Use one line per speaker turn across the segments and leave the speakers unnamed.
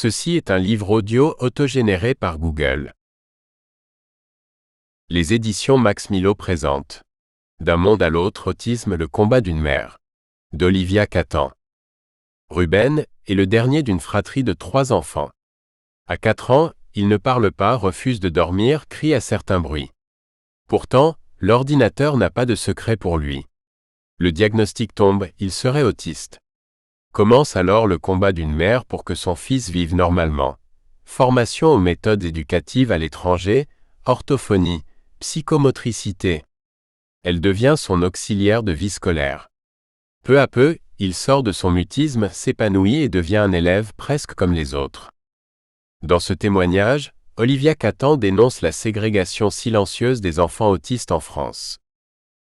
Ceci est un livre audio autogénéré par Google. Les éditions Max Milo présentent D'un monde à l'autre, autisme, le combat d'une mère, d'Olivia Catan. Ruben est le dernier d'une fratrie de 3 enfants. À 4 ans, il ne parle pas, refuse de dormir, crie à certains bruits. Pourtant, l'ordinateur n'a pas de secret pour lui. Le diagnostic tombe, il serait autiste. Commence alors le combat d'une mère pour que son fils vive normalement. Formation aux méthodes éducatives à l'étranger, orthophonie, psychomotricité. Elle devient son auxiliaire de vie scolaire. Peu à peu, il sort de son mutisme, s'épanouit et devient un élève presque comme les autres. Dans ce témoignage, Olivia Catan dénonce la ségrégation silencieuse des enfants autistes en France.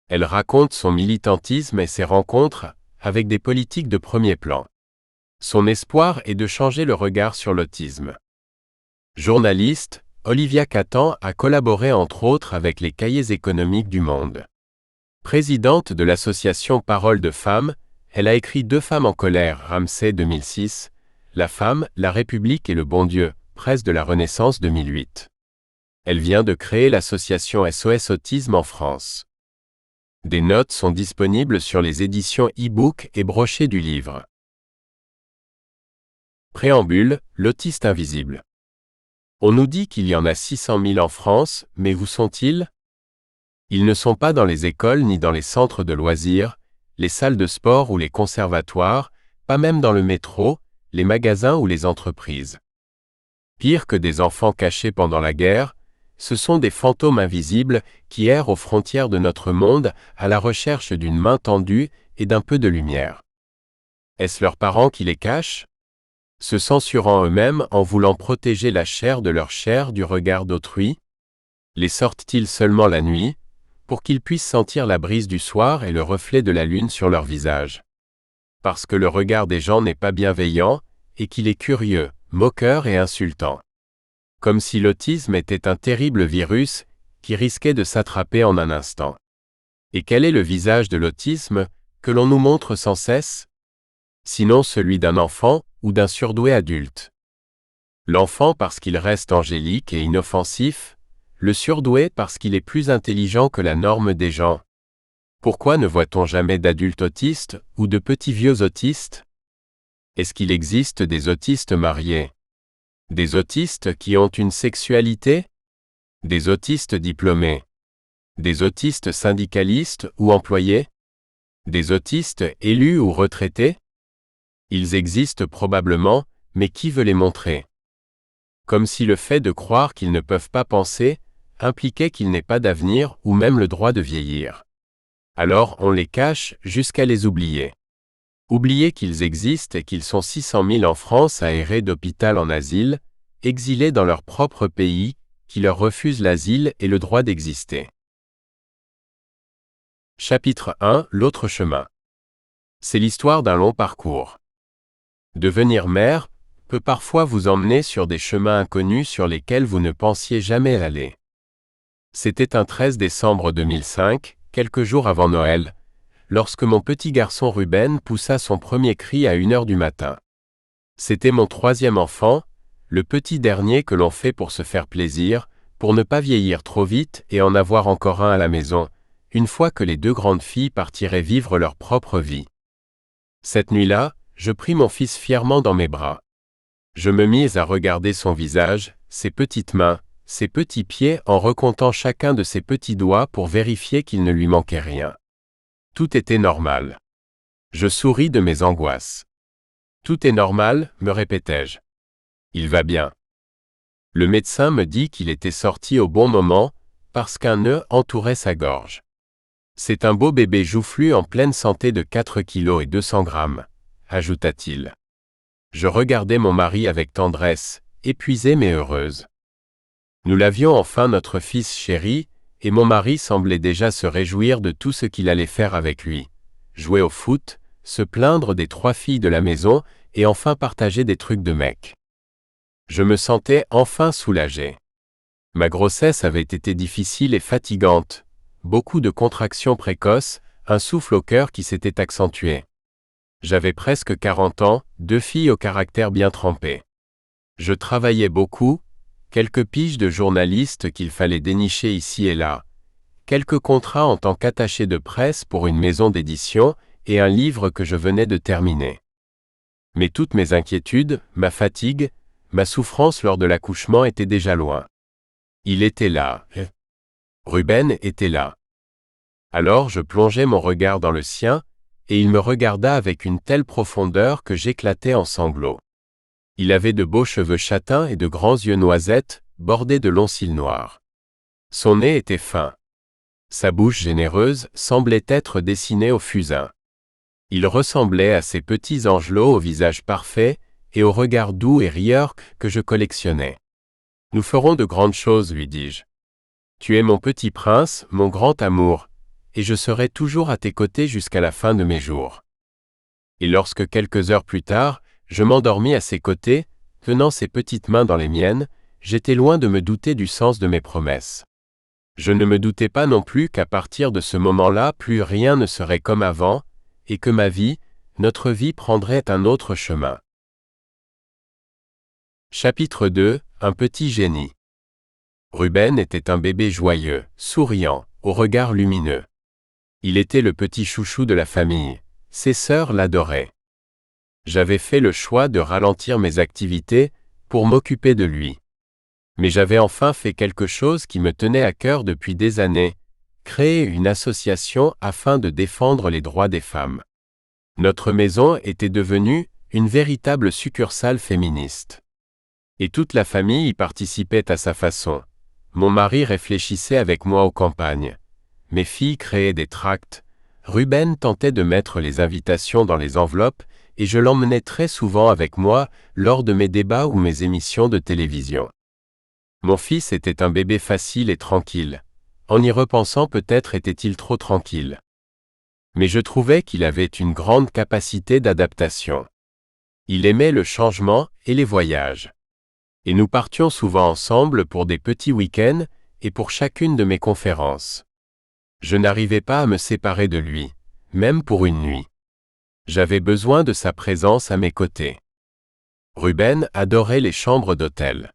Elle raconte son militantisme et ses rencontres avec des politiques de premier plan. Son espoir est de changer le regard sur l'autisme. Journaliste, Olivia Catan a collaboré entre autres avec les Cahiers économiques du Monde. Présidente de l'association Parole de femmes, elle a écrit 2 femmes en colère, Ramsay 2006, La femme, la République et le bon Dieu, presse de la Renaissance 2008. Elle vient de créer l'association SOS Autisme en France. Des notes sont disponibles sur les éditions e-book et brochets du livre. Préambule, l'autiste invisible. On nous dit qu'il y en a 600 000 en France, mais où sont-ils? Ils ne sont pas dans les écoles ni dans les centres de loisirs, les salles de sport ou les conservatoires, pas même dans le métro, les magasins ou les entreprises. Pire que des enfants cachés pendant la guerre, ce sont des fantômes invisibles qui errent aux frontières de notre monde à la recherche d'une main tendue et d'un peu de lumière. Est-ce leurs parents qui les cachent? Se censurant eux-mêmes en voulant protéger la chair de leur chair du regard d'autrui? Les sortent-ils seulement la nuit, pour qu'ils puissent sentir la brise du soir et le reflet de la lune sur leur visage? Parce que le regard des gens n'est pas bienveillant, et qu'il est curieux, moqueur et insultant. Comme si l'autisme était un terrible virus qui risquait de s'attraper en un instant. Et quel est le visage de l'autisme que l'on nous montre sans cesse? Sinon celui d'un enfant ou d'un surdoué adulte. L'enfant parce qu'il reste angélique et inoffensif, le surdoué parce qu'il est plus intelligent que la norme des gens. Pourquoi ne voit-on jamais d'adultes autistes ou de petits vieux autistes? Est-ce qu'il existe des autistes mariés? Des autistes qui ont une sexualité? Des autistes diplômés? Des autistes syndicalistes ou employés? Des autistes élus ou retraités? Ils existent probablement, mais qui veut les montrer? Comme si le fait de croire qu'ils ne peuvent pas penser impliquait qu'ils n'aient pas d'avenir ou même le droit de vieillir. Alors on les cache jusqu'à les oublier. Oublier qu'ils existent et qu'ils sont 600 000 en France à errer d'hôpital en asile, exilés dans leur propre pays, qui leur refusent l'asile et le droit d'exister. Chapitre 1, L'autre chemin. C'est l'histoire d'un long parcours. Devenir mère peut parfois vous emmener sur des chemins inconnus sur lesquels vous ne pensiez jamais aller. C'était un 13 décembre 2005, quelques jours avant Noël, lorsque mon petit garçon Ruben poussa son premier cri à 1h du matin. C'était mon 3e enfant, le petit dernier que l'on fait pour se faire plaisir, pour ne pas vieillir trop vite et en avoir encore un à la maison, une fois que les 2 grandes filles partiraient vivre leur propre vie. Cette nuit-là, je pris mon fils fièrement dans mes bras. Je me mis à regarder son visage, ses petites mains, ses petits pieds en recomptant chacun de ses petits doigts pour vérifier qu'il ne lui manquait rien. Tout était normal. Je souris de mes angoisses. Tout est normal, me répétais-je. Il va bien. Le médecin me dit qu'il était sorti au bon moment, parce qu'un nœud entourait sa gorge. C'est un beau bébé joufflu en pleine santé de 4 kg et 200 grammes, ajouta-t-il. Je regardais mon mari avec tendresse, épuisée mais heureuse. Nous l'avions enfin notre fils chéri, et mon mari semblait déjà se réjouir de tout ce qu'il allait faire avec lui. Jouer au foot, se plaindre des 3 filles de la maison, et enfin partager des trucs de mec. Je me sentais enfin soulagé. Ma grossesse avait été difficile et fatigante, beaucoup de contractions précoces, un souffle au cœur qui s'était accentué. J'avais presque 40 ans, 2 filles au caractère bien trempé. Je travaillais beaucoup, quelques piges de journaliste qu'il fallait dénicher ici et là, quelques contrats en tant qu'attaché de presse pour une maison d'édition et un livre que je venais de terminer. Mais toutes mes inquiétudes, ma fatigue, ma souffrance lors de l'accouchement étaient déjà loin. Il était là. Ruben était là. Alors je plongeai mon regard dans le sien, et il me regarda avec une telle profondeur que j'éclatai en sanglots. Il avait de beaux cheveux châtains et de grands yeux noisettes, bordés de longs cils noirs. Son nez était fin. Sa bouche généreuse semblait être dessinée au fusain. Il ressemblait à ces petits angelots au visage parfait et au regard doux et rieur que je collectionnais. « Nous ferons de grandes choses, lui dis-je. Tu es mon petit prince, mon grand amour, et je serai toujours à tes côtés jusqu'à la fin de mes jours. » Et lorsque quelques heures plus tard, je m'endormis à ses côtés, tenant ses petites mains dans les miennes, j'étais loin de me douter du sens de mes promesses. Je ne me doutais pas non plus qu'à partir de ce moment-là, plus rien ne serait comme avant, et que ma vie, notre vie prendrait un autre chemin. Chapitre 2, un petit génie. Ruben était un bébé joyeux, souriant, au regard lumineux. Il était le petit chouchou de la famille. Ses sœurs l'adoraient. J'avais fait le choix de ralentir mes activités pour m'occuper de lui. Mais j'avais enfin fait quelque chose qui me tenait à cœur depuis des années, créer une association afin de défendre les droits des femmes. Notre maison était devenue une véritable succursale féministe. Et toute la famille y participait à sa façon. Mon mari réfléchissait avec moi aux campagnes. Mes filles créaient des tracts. Ruben tentait de mettre les invitations dans les enveloppes et je l'emmenais très souvent avec moi lors de mes débats ou mes émissions de télévision. Mon fils était un bébé facile et tranquille. En y repensant, peut-être était-il trop tranquille. Mais je trouvais qu'il avait une grande capacité d'adaptation. Il aimait le changement et les voyages. Et nous partions souvent ensemble pour des petits week-ends et pour chacune de mes conférences. Je n'arrivais pas à me séparer de lui, même pour une nuit. J'avais besoin de sa présence à mes côtés. Ruben adorait les chambres d'hôtel.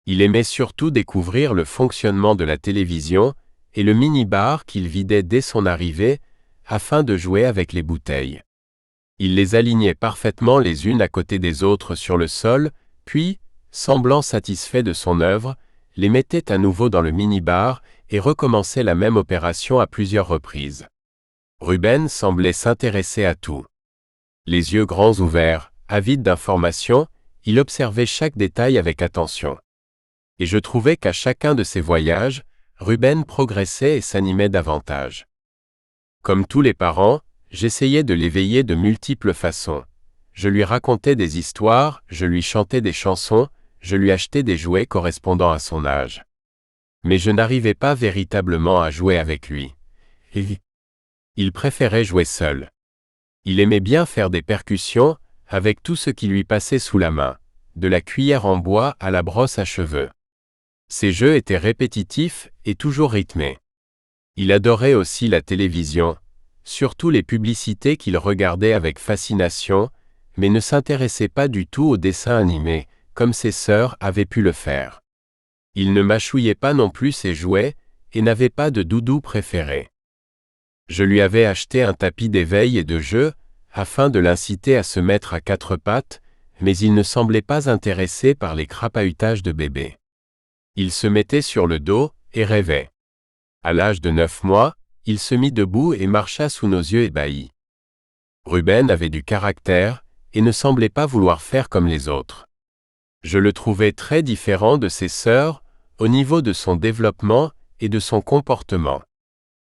Il aimait surtout découvrir le fonctionnement de la télévision et le mini-bar qu'il vidait dès son arrivée afin de jouer avec les bouteilles. Il les alignait parfaitement les unes à côté des autres sur le sol, puis, semblant satisfait de son œuvre, les mettait à nouveau dans le mini-bar et recommençait la même opération à plusieurs reprises. Ruben semblait s'intéresser à tout. Les yeux grands ouverts, avide d'informations, il observait chaque détail avec attention. Et je trouvais qu'à chacun de ses voyages, Ruben progressait et s'animait davantage. Comme tous les parents, j'essayais de l'éveiller de multiples façons. Je lui racontais des histoires, je lui chantais des chansons, je lui achetais des jouets correspondant à son âge. Mais je n'arrivais pas véritablement à jouer avec lui. Il préférait jouer seul. Il aimait bien faire des percussions avec tout ce qui lui passait sous la main, de la cuillère en bois à la brosse à cheveux. Ses jeux étaient répétitifs et toujours rythmés. Il adorait aussi la télévision, surtout les publicités qu'il regardait avec fascination, mais ne s'intéressait pas du tout aux dessins animés, comme ses sœurs avaient pu le faire. Il ne mâchouillait pas non plus ses jouets et n'avait pas de doudou préféré. Je lui avais acheté un tapis d'éveil et de jeu, afin de l'inciter à se mettre à quatre pattes, mais il ne semblait pas intéressé par les crapahutages de bébé. Il se mettait sur le dos et rêvait. À l'âge de 9 mois, il se mit debout et marcha sous nos yeux ébahis. Ruben avait du caractère et ne semblait pas vouloir faire comme les autres. Je le trouvais très différent de ses sœurs au niveau de son développement et de son comportement.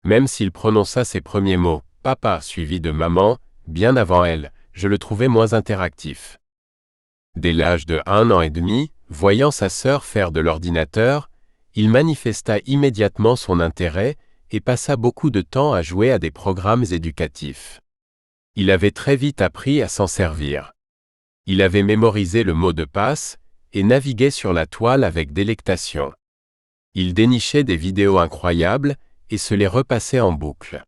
Même s'il prononça ses premiers mots, « papa » suivi de « maman », bien avant elle, je le trouvais moins interactif. Dès l'âge de 1 an et demi, voyant sa sœur faire de l'ordinateur, il manifesta immédiatement son intérêt et passa beaucoup de temps à jouer à des programmes éducatifs. Il avait très vite appris à s'en servir. Il avait mémorisé le mot de passe et naviguait sur la toile avec délectation. Il dénichait des vidéos incroyables et se les repassait en boucle.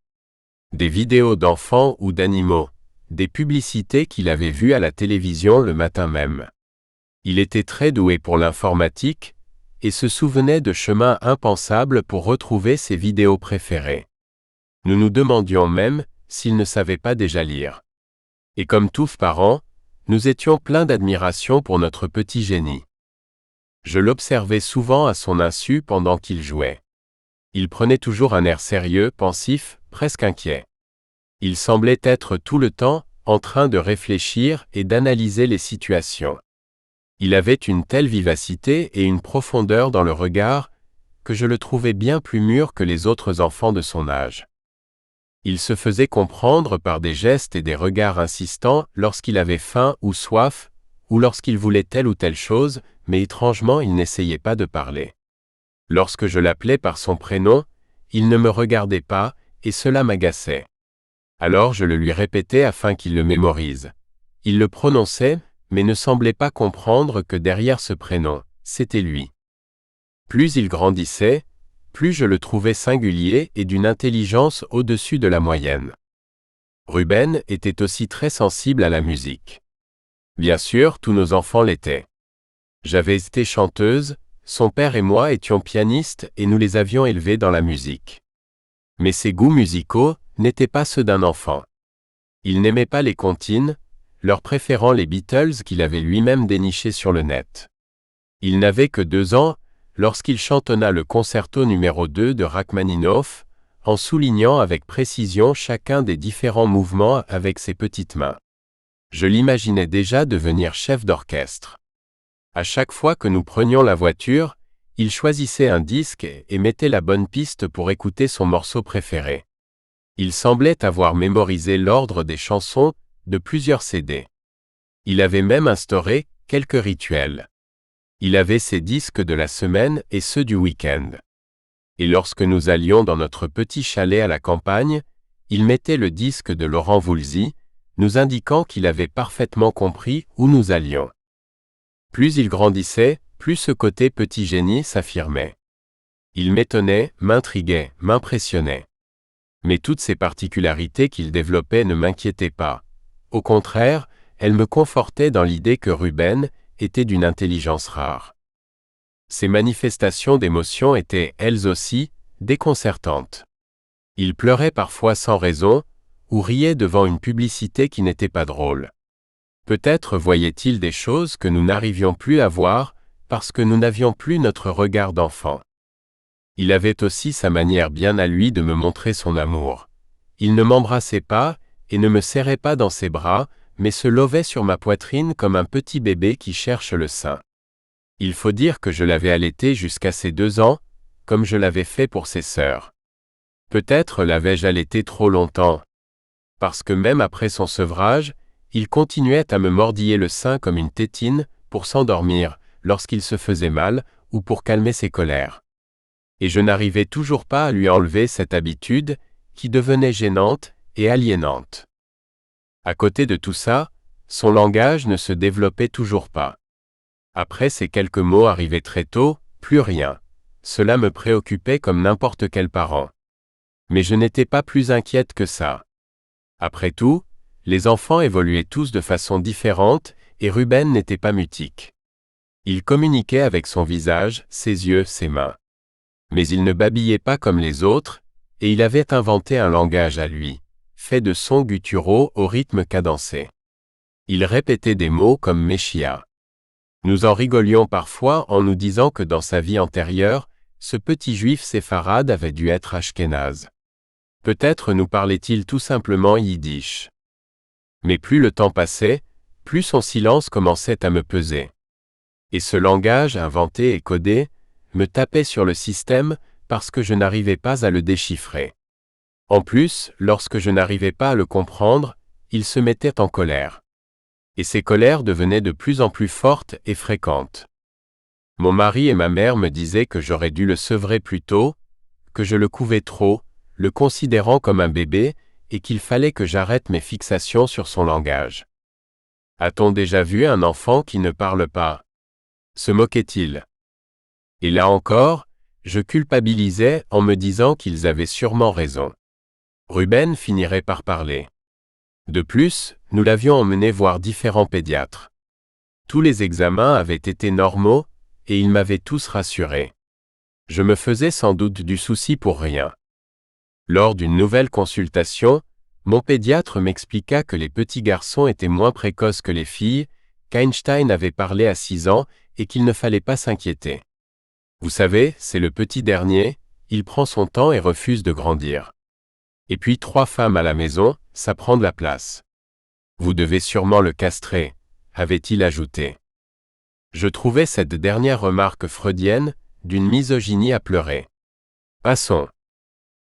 Des vidéos d'enfants ou d'animaux, des publicités qu'il avait vues à la télévision le matin même. Il était très doué pour l'informatique, et se souvenait de chemins impensables pour retrouver ses vidéos préférées. Nous nous demandions même s'il ne savait pas déjà lire. Et comme tous parents, nous étions pleins d'admiration pour notre petit génie. Je l'observais souvent à son insu pendant qu'il jouait. Il prenait toujours un air sérieux, pensif, presque inquiet. Il semblait être tout le temps en train de réfléchir et d'analyser les situations. Il avait une telle vivacité et une profondeur dans le regard que je le trouvais bien plus mûr que les autres enfants de son âge. Il se faisait comprendre par des gestes et des regards insistants lorsqu'il avait faim ou soif, ou lorsqu'il voulait telle ou telle chose, mais étrangement il n'essayait pas de parler. Lorsque je l'appelais par son prénom, il ne me regardait pas, et cela m'agaçait. Alors je le lui répétais afin qu'il le mémorise. Il le prononçait, mais ne semblait pas comprendre que derrière ce prénom, c'était lui. Plus il grandissait, plus je le trouvais singulier et d'une intelligence au-dessus de la moyenne. Ruben était aussi très sensible à la musique. Bien sûr, tous nos enfants l'étaient. J'avais été chanteuse, son père et moi étions pianistes et nous les avions élevés dans la musique. Mais ses goûts musicaux n'étaient pas ceux d'un enfant. Il n'aimait pas les comptines, leur préférant les Beatles qu'il avait lui-même dénichés sur le net. Il n'avait que 2 ans lorsqu'il chantonna le concerto numéro 2 de Rachmaninoff, en soulignant avec précision chacun des différents mouvements avec ses petites mains. Je l'imaginais déjà devenir chef d'orchestre. À chaque fois que nous prenions la voiture, il choisissait un disque et mettait la bonne piste pour écouter son morceau préféré. Il semblait avoir mémorisé l'ordre des chansons de plusieurs CD. Il avait même instauré quelques rituels. Il avait ses disques de la semaine et ceux du week-end. Et lorsque nous allions dans notre petit chalet à la campagne, il mettait le disque de Laurent Voulzy, nous indiquant qu'il avait parfaitement compris où nous allions. Plus il grandissait, plus ce côté petit génie s'affirmait. Il m'étonnait, m'intriguait, m'impressionnait. Mais toutes ces particularités qu'il développait ne m'inquiétaient pas. Au contraire, elles me confortaient dans l'idée que Ruben était d'une intelligence rare. Ces manifestations d'émotion étaient, elles aussi, déconcertantes. Il pleurait parfois sans raison, ou riait devant une publicité qui n'était pas drôle. Peut-être voyait-il des choses que nous n'arrivions plus à voir, parce que nous n'avions plus notre regard d'enfant. Il avait aussi sa manière bien à lui de me montrer son amour. Il ne m'embrassait pas, et ne me serrait pas dans ses bras, mais se levait sur ma poitrine comme un petit bébé qui cherche le sein. Il faut dire que je l'avais allaité jusqu'à ses 2 ans, comme je l'avais fait pour ses sœurs. Peut-être l'avais-je allaité trop longtemps. Parce que même après son sevrage, il continuait à me mordiller le sein comme une tétine, pour s'endormir, lorsqu'il se faisait mal, ou pour calmer ses colères. Et je n'arrivais toujours pas à lui enlever cette habitude, qui devenait gênante et aliénante. À côté de tout ça, son langage ne se développait toujours pas. Après ces quelques mots arrivés très tôt, plus rien. Cela me préoccupait comme n'importe quel parent. Mais je n'étais pas plus inquiète que ça. Après tout, les enfants évoluaient tous de façon différente, et Ruben n'était pas mutique. Il communiquait avec son visage, ses yeux, ses mains. Mais il ne babillait pas comme les autres, et il avait inventé un langage à lui, fait de sons gutturaux au rythme cadencé. Il répétait des mots comme Meshia. Nous en rigolions parfois en nous disant que dans sa vie antérieure, ce petit juif séfarade avait dû être ashkénaze. Peut-être nous parlait-il tout simplement yiddish. Mais plus le temps passait, plus son silence commençait à me peser. Et ce langage inventé et codé me tapait sur le système parce que je n'arrivais pas à le déchiffrer. En plus, lorsque je n'arrivais pas à le comprendre, il se mettait en colère. Et ces colères devenaient de plus en plus fortes et fréquentes. Mon mari et ma mère me disaient que j'aurais dû le sevrer plus tôt, que je le couvais trop, le considérant comme un bébé, et qu'il fallait que j'arrête mes fixations sur son langage. A-t-on déjà vu un enfant qui ne parle pas? Se moquait-il. Et là encore, je culpabilisais en me disant qu'ils avaient sûrement raison. Ruben finirait par parler. De plus, nous l'avions emmené voir différents pédiatres. Tous les examens avaient été normaux, et ils m'avaient tous rassuré. Je me faisais sans doute du souci pour rien. Lors d'une nouvelle consultation, mon pédiatre m'expliqua que les petits garçons étaient moins précoces que les filles, qu'Einstein avait parlé à 6 ans et qu'il ne fallait pas s'inquiéter. Vous savez, c'est le petit dernier, il prend son temps et refuse de grandir. Et puis 3 femmes à la maison, ça prend de la place. Vous devez sûrement le castrer, avait-il ajouté. Je trouvais cette dernière remarque freudienne, d'une misogynie à pleurer. Passons.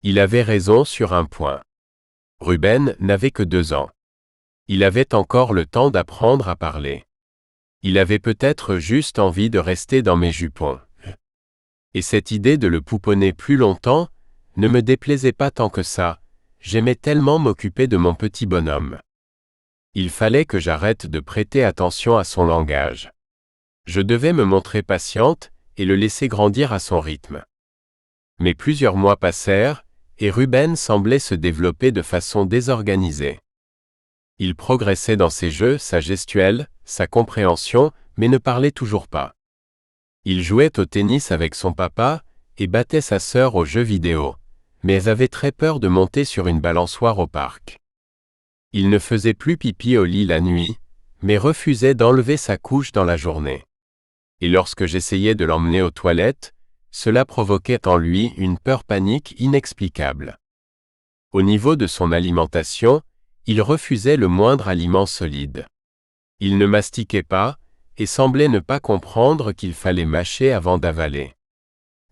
Il avait raison sur un point. Ruben n'avait que 2 ans. Il avait encore le temps d'apprendre à parler. Il avait peut-être juste envie de rester dans mes jupons. Et cette idée de le pouponner plus longtemps ne me déplaisait pas tant que ça, j'aimais tellement m'occuper de mon petit bonhomme. Il fallait que j'arrête de prêter attention à son langage. Je devais me montrer patiente et le laisser grandir à son rythme. Mais plusieurs mois passèrent, et Ruben semblait se développer de façon désorganisée. Il progressait dans ses jeux, sa gestuelle, sa compréhension, mais ne parlait toujours pas. Il jouait au tennis avec son papa, et battait sa sœur aux jeux vidéo, mais elle avait très peur de monter sur une balançoire au parc. Il ne faisait plus pipi au lit la nuit, mais refusait d'enlever sa couche dans la journée. Et lorsque j'essayais de l'emmener aux toilettes, cela provoquait en lui une peur panique inexplicable. Au niveau de son alimentation, il refusait le moindre aliment solide. Il ne mastiquait pas, et semblait ne pas comprendre qu'il fallait mâcher avant d'avaler.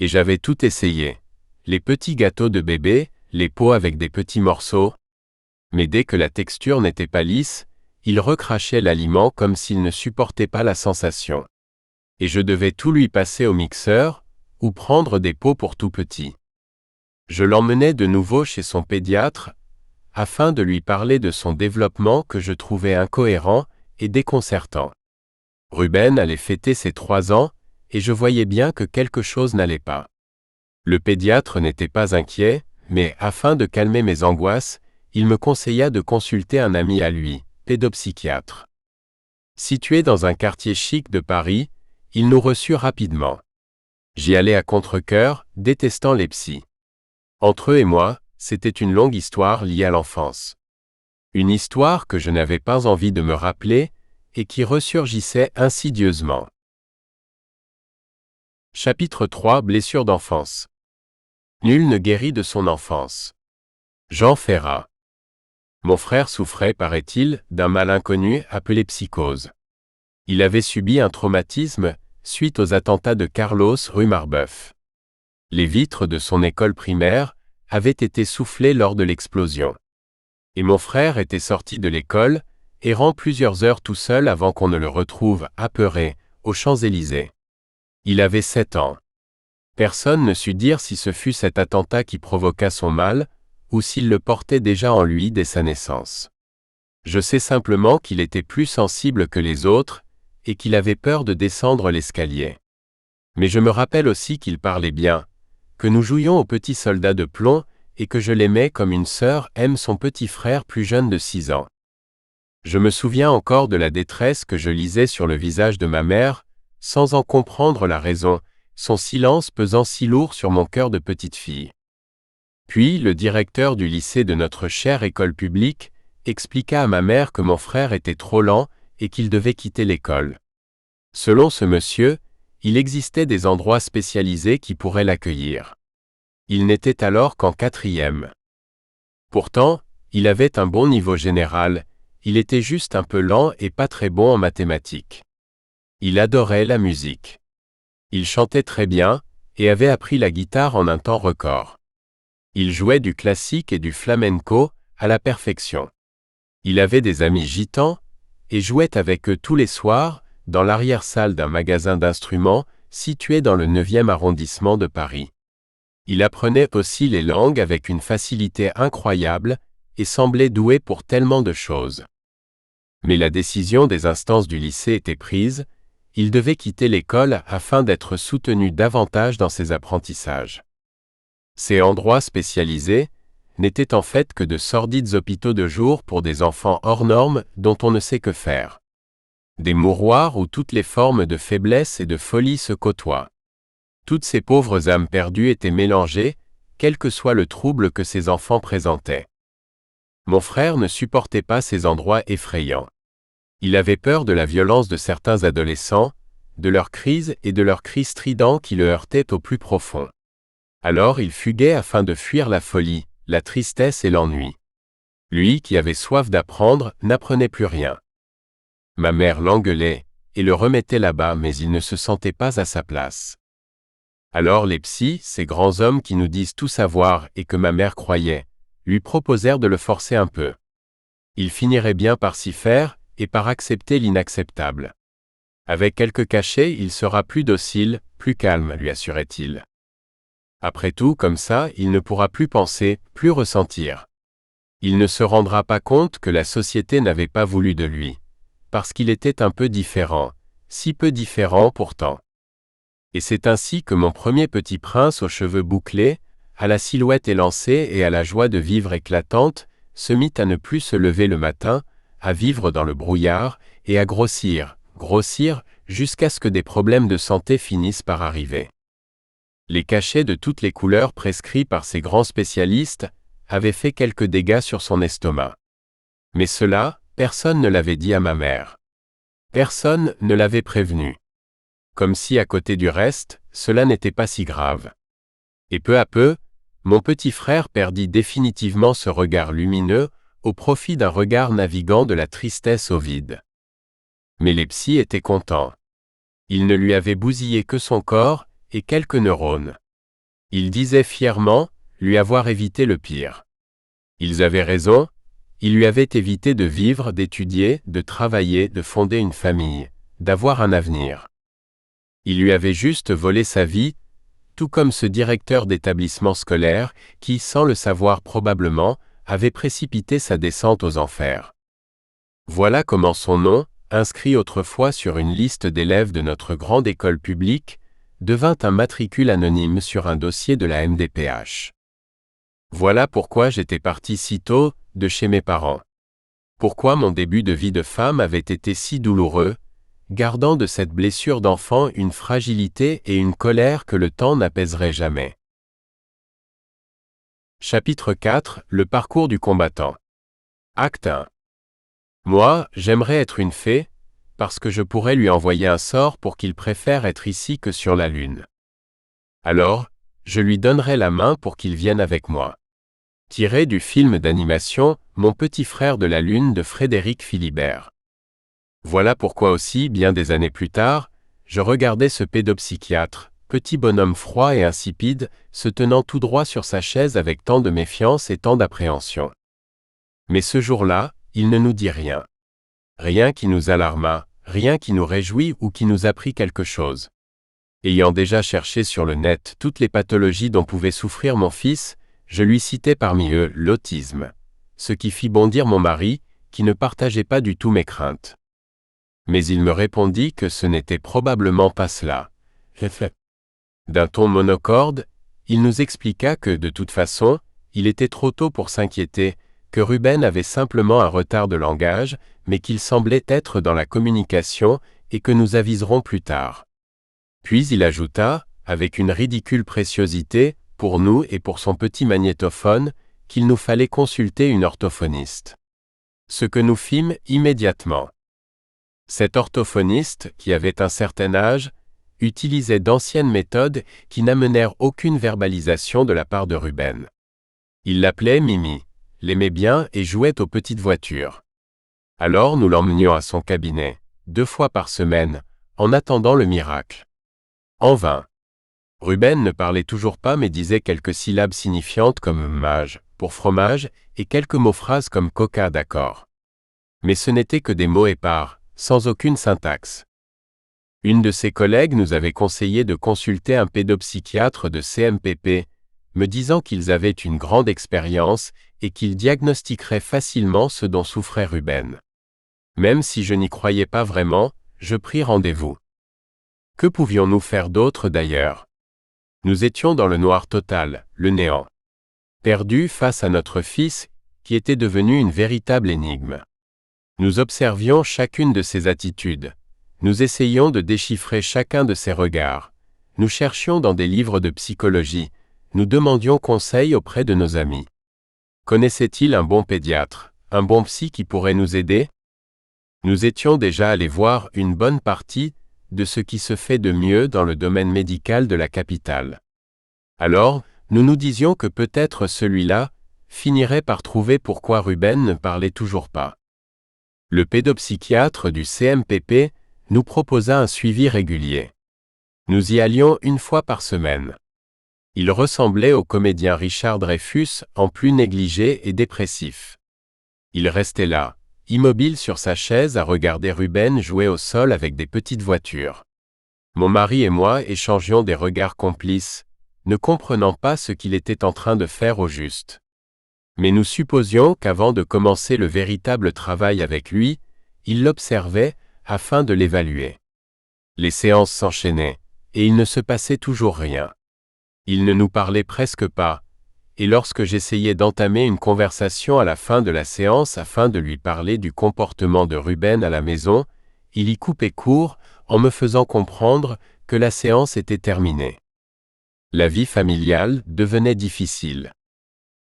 Et j'avais tout essayé. Les petits gâteaux de bébé, les pots avec des petits morceaux. Mais dès que la texture n'était pas lisse, il recrachait l'aliment comme s'il ne supportait pas la sensation. Et je devais tout lui passer au mixeur, ou prendre des pots pour tout petit. Je l'emmenais de nouveau chez son pédiatre, afin de lui parler de son développement que je trouvais incohérent et déconcertant. Ruben allait fêter ses 3 ans, et je voyais bien que quelque chose n'allait pas. Le pédiatre n'était pas inquiet, mais afin de calmer mes angoisses, il me conseilla de consulter un ami à lui, pédopsychiatre. Situé dans un quartier chic de Paris, il nous reçut rapidement. J'y allais à contre-cœur, détestant les psys. Entre eux et moi, c'était une longue histoire liée à l'enfance. Une histoire que je n'avais pas envie de me rappeler, et qui ressurgissait insidieusement. Chapitre 3 Blessures d'enfance. Nul ne guérit de son enfance. Jean Ferrat. Mon frère souffrait, paraît-il, d'un mal inconnu appelé psychose. Il avait subi un traumatisme suite aux attentats de Carlos rue Marbeuf. Les vitres de son école primaire avaient été soufflées lors de l'explosion. Et mon frère était sorti de l'école, errant plusieurs heures tout seul avant qu'on ne le retrouve, apeuré, aux Champs-Élysées. Il avait 7 ans. Personne ne sut dire si ce fut cet attentat qui provoqua son mal, ou s'il le portait déjà en lui dès sa naissance. Je sais simplement qu'il était plus sensible que les autres, et qu'il avait peur de descendre l'escalier. Mais je me rappelle aussi qu'il parlait bien, que nous jouions au petit soldat de plomb, et que je l'aimais comme une sœur aime son petit frère plus jeune de 6 ans. Je me souviens encore de la détresse que je lisais sur le visage de ma mère, sans en comprendre la raison, son silence pesant si lourd sur mon cœur de petite fille. Puis le directeur du lycée de notre chère école publique expliqua à ma mère que mon frère était trop lent et qu'il devait quitter l'école. Selon ce monsieur, il existait des endroits spécialisés qui pourraient l'accueillir. Il n'était alors qu'en 4e. Pourtant, il avait un bon niveau général, il était juste un peu lent et pas très bon en mathématiques. Il adorait la musique. Il chantait très bien, et avait appris la guitare en un temps record. Il jouait du classique et du flamenco à la perfection. Il avait des amis gitans, et jouait avec eux tous les soirs, dans l'arrière-salle d'un magasin d'instruments, situé dans le 9e arrondissement de Paris. Il apprenait aussi les langues avec une facilité incroyable, et semblait doué pour tellement de choses. Mais la décision des instances du lycée était prise, il devait quitter l'école afin d'être soutenu davantage dans ses apprentissages. Ces endroits spécialisés n'étaient en fait que de sordides hôpitaux de jour pour des enfants hors normes dont on ne sait que faire. Des mouroirs où toutes les formes de faiblesse et de folie se côtoient. Toutes ces pauvres âmes perdues étaient mélangées, quel que soit le trouble que ces enfants présentaient. Mon frère ne supportait pas ces endroits effrayants. Il avait peur de la violence de certains adolescents, de leurs crises et de leurs cris stridents qui le heurtaient au plus profond. Alors il fuguait afin de fuir la folie, la tristesse et l'ennui. Lui qui avait soif d'apprendre, n'apprenait plus rien. Ma mère l'engueulait et le remettait là-bas, mais il ne se sentait pas à sa place. Alors les psys, ces grands hommes qui nous disent tout savoir et que ma mère croyait, lui proposèrent de le forcer un peu. Il finirait bien par s'y faire et par accepter l'inacceptable. Avec quelques cachets, il sera plus docile, plus calme, lui assurait-il. Après tout, comme ça, il ne pourra plus penser, plus ressentir. Il ne se rendra pas compte que la société n'avait pas voulu de lui, parce qu'il était un peu différent, si peu différent pourtant. Et c'est ainsi que mon premier petit prince aux cheveux bouclés, à la silhouette élancée et à la joie de vivre éclatante, se mit à ne plus se lever le matin, à vivre dans le brouillard, et à grossir, jusqu'à ce que des problèmes de santé finissent par arriver. Les cachets de toutes les couleurs prescrits par ces grands spécialistes avaient fait quelques dégâts sur son estomac. Mais cela, personne ne l'avait dit à ma mère. Personne ne l'avait prévenu. Comme si à côté du reste, cela n'était pas si grave. Et peu à peu, mon petit frère perdit définitivement ce regard lumineux au profit d'un regard naviguant de la tristesse au vide. Mais les psys étaient contents. Ils ne lui avaient bousillé que son corps et quelques neurones. Ils disaient fièrement lui avoir évité le pire. Ils avaient raison, ils lui avaient évité de vivre, d'étudier, de travailler, de fonder une famille, d'avoir un avenir. Ils lui avaient juste volé sa vie, tout comme ce directeur d'établissement scolaire qui, sans le savoir probablement, avait précipité sa descente aux enfers. Voilà comment son nom, inscrit autrefois sur une liste d'élèves de notre grande école publique, devint un matricule anonyme sur un dossier de la MDPH. Voilà pourquoi j'étais parti si tôt de chez mes parents. Pourquoi mon début de vie de femme avait été si douloureux, gardant de cette blessure d'enfant une fragilité et une colère que le temps n'apaiserait jamais. Chapitre 4 – Le parcours du combattant. Acte 1. Moi, j'aimerais être une fée, parce que je pourrais lui envoyer un sort pour qu'il préfère être ici que sur la lune. Alors, je lui donnerai la main pour qu'il vienne avec moi. Tiré du film d'animation Mon petit frère de la lune de Frédéric Philibert. Voilà pourquoi aussi, bien des années plus tard, je regardais ce pédopsychiatre, petit bonhomme froid et insipide, se tenant tout droit sur sa chaise avec tant de méfiance et tant d'appréhension. Mais ce jour-là, il ne nous dit rien. Rien qui nous alarma, rien qui nous réjouit ou qui nous apprit quelque chose. Ayant déjà cherché sur le net toutes les pathologies dont pouvait souffrir mon fils, je lui citai parmi eux l'autisme, ce qui fit bondir mon mari, qui ne partageait pas du tout mes craintes. Mais il me répondit que ce n'était probablement pas cela. D'un ton monocorde, il nous expliqua que, de toute façon, il était trop tôt pour s'inquiéter, que Ruben avait simplement un retard de langage, mais qu'il semblait être dans la communication et que nous aviserons plus tard. Puis il ajouta, avec une ridicule préciosité, pour nous et pour son petit magnétophone, qu'il nous fallait consulter une orthophoniste. Ce que nous fîmes immédiatement. Cet orthophoniste, qui avait un certain âge, utilisait d'anciennes méthodes qui n'amenèrent aucune verbalisation de la part de Ruben. Il l'appelait Mimi, l'aimait bien et jouait aux petites voitures. Alors nous l'emmenions à son cabinet, 2 fois par semaine, en attendant le miracle. En vain. Ruben ne parlait toujours pas mais disait quelques syllabes signifiantes comme mage, pour fromage, et quelques mots-phrases comme coca d'accord. Mais ce n'étaient que des mots épars, sans aucune syntaxe. Une de ses collègues nous avait conseillé de consulter un pédopsychiatre de CMPP, me disant qu'ils avaient une grande expérience et qu'ils diagnostiqueraient facilement ce dont souffrait Ruben. Même si je n'y croyais pas vraiment, je pris rendez-vous. Que pouvions-nous faire d'autre d'ailleurs? Nous étions dans le noir total, le néant. Perdus face à notre fils, qui était devenu une véritable énigme. Nous observions chacune de ses attitudes. Nous essayions de déchiffrer chacun de ses regards. Nous cherchions dans des livres de psychologie. Nous demandions conseil auprès de nos amis. Connaissait-il un bon pédiatre, un bon psy qui pourrait nous aider? Nous étions déjà allés voir une bonne partie de ce qui se fait de mieux dans le domaine médical de la capitale. Alors, nous nous disions que peut-être celui-là finirait par trouver pourquoi Ruben ne parlait toujours pas. Le pédopsychiatre du CMPP nous proposa un suivi régulier. Nous y allions une fois par semaine. Il ressemblait au comédien Richard Dreyfuss en plus négligé et dépressif. Il restait là, immobile sur sa chaise à regarder Ruben jouer au sol avec des petites voitures. Mon mari et moi échangions des regards complices, ne comprenant pas ce qu'il était en train de faire au juste. Mais nous supposions qu'avant de commencer le véritable travail avec lui, il l'observait afin de l'évaluer. Les séances s'enchaînaient, et il ne se passait toujours rien. Il ne nous parlait presque pas, et lorsque j'essayais d'entamer une conversation à la fin de la séance afin de lui parler du comportement de Ruben à la maison, il y coupait court en me faisant comprendre que la séance était terminée. La vie familiale devenait difficile.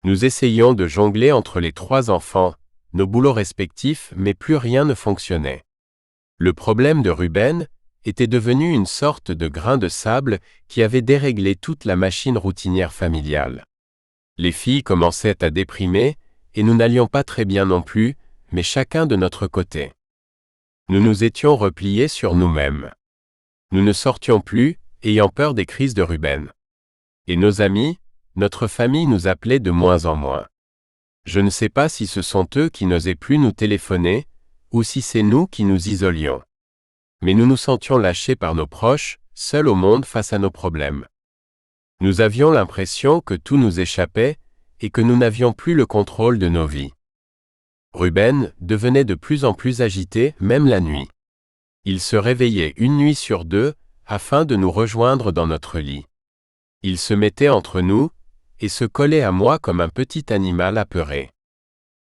Nous essayions de jongler entre les 3 enfants, nos boulots respectifs, mais plus rien ne fonctionnait. Le problème de Ruben était devenu une sorte de grain de sable qui avait déréglé toute la machine routinière familiale. Les filles commençaient à déprimer, et nous n'allions pas très bien non plus, mais chacun de notre côté. Nous nous étions repliés sur nous-mêmes. Nous ne sortions plus, ayant peur des crises de Ruben. Et nos amis, notre famille nous appelait de moins en moins. Je ne sais pas si ce sont eux qui n'osaient plus nous téléphoner, ou si c'est nous qui nous isolions. Mais nous nous sentions lâchés par nos proches, seuls au monde face à nos problèmes. Nous avions l'impression que tout nous échappait et que nous n'avions plus le contrôle de nos vies. Ruben devenait de plus en plus agité, même la nuit. Il se réveillait une nuit sur 2 afin de nous rejoindre dans notre lit. Il se mettait entre nous et se collait à moi comme un petit animal apeuré.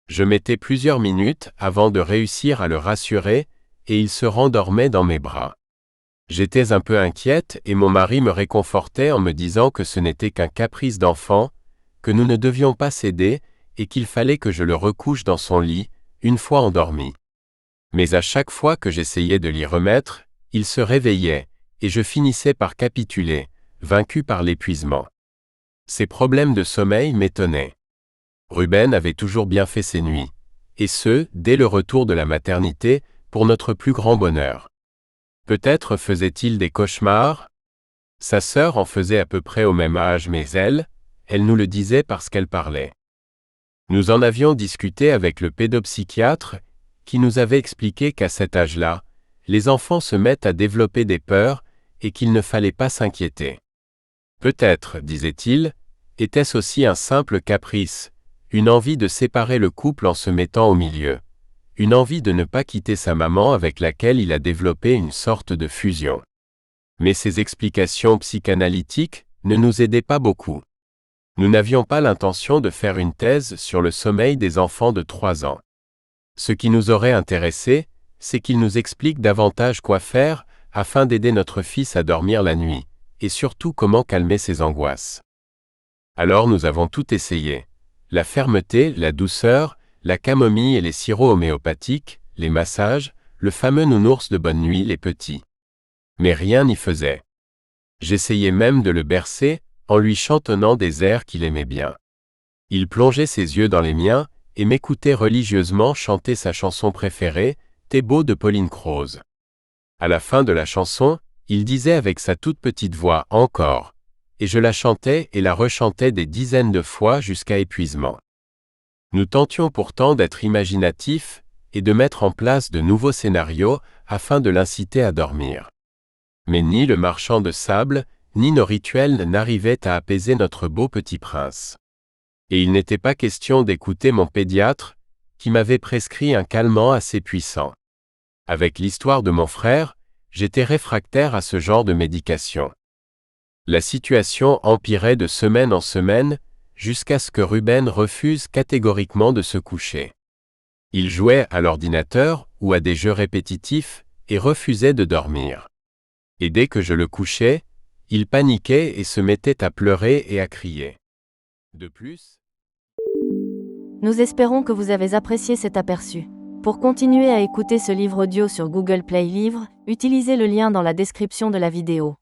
Je mettais plusieurs minutes avant de réussir à le rassurer et il se rendormait dans mes bras. J'étais un peu inquiète et mon mari me réconfortait en me disant que ce n'était qu'un caprice d'enfant, que nous ne devions pas céder et qu'il fallait que je le recouche dans son lit, une fois endormi. Mais à chaque fois que j'essayais de l'y remettre, il se réveillait, et je finissais par capituler, vaincu par l'épuisement. Ces problèmes de sommeil m'étonnaient. Ruben avait toujours bien fait ses nuits, et ce, dès le retour de la maternité, pour notre plus grand bonheur. Peut-être faisait-il des cauchemars? Sa sœur en faisait à peu près au même âge, mais elle nous le disait parce qu'elle parlait. Nous en avions discuté avec le pédopsychiatre, qui nous avait expliqué qu'à cet âge-là, les enfants se mettent à développer des peurs et qu'il ne fallait pas s'inquiéter. Peut-être, disait-il, était-ce aussi un simple caprice, une envie de séparer le couple en se mettant au milieu, une envie de ne pas quitter sa maman avec laquelle il a développé une sorte de fusion. Mais ces explications psychanalytiques ne nous aidaient pas beaucoup. Nous n'avions pas l'intention de faire une thèse sur le sommeil des enfants de 3 ans. Ce qui nous aurait intéressé, c'est qu'il nous explique davantage quoi faire afin d'aider notre fils à dormir la nuit, et surtout comment calmer ses angoisses. Alors nous avons tout essayé. La fermeté, la douceur, la camomille et les sirops homéopathiques, les massages, le fameux nounours de bonne nuit, les petits. Mais rien n'y faisait. J'essayais même de le bercer, en lui chantonnant des airs qu'il aimait bien. Il plongeait ses yeux dans les miens, et m'écoutait religieusement chanter sa chanson préférée, T'es beau de Pauline Croze. À la fin de la chanson, il disait avec sa toute petite voix « Encore », et je la chantais et la rechantais des dizaines de fois jusqu'à épuisement. Nous tentions pourtant d'être imaginatifs et de mettre en place de nouveaux scénarios afin de l'inciter à dormir. Mais ni le marchand de sable, ni nos rituels n'arrivaient à apaiser notre beau petit prince. Et il n'était pas question d'écouter mon pédiatre, qui m'avait prescrit un calmant assez puissant. Avec l'histoire de mon frère, j'étais réfractaire à ce genre de médication. La situation empirait de semaine en semaine, jusqu'à ce que Ruben refuse catégoriquement de se coucher. Il jouait à l'ordinateur ou à des jeux répétitifs et refusait de dormir. Et dès que je le couchais, il paniquait et se mettait à pleurer et à crier. De plus,
Nous espérons que vous avez apprécié cet aperçu. Pour continuer à écouter ce livre audio sur Google Play Livres, utilisez le lien dans la description de la vidéo.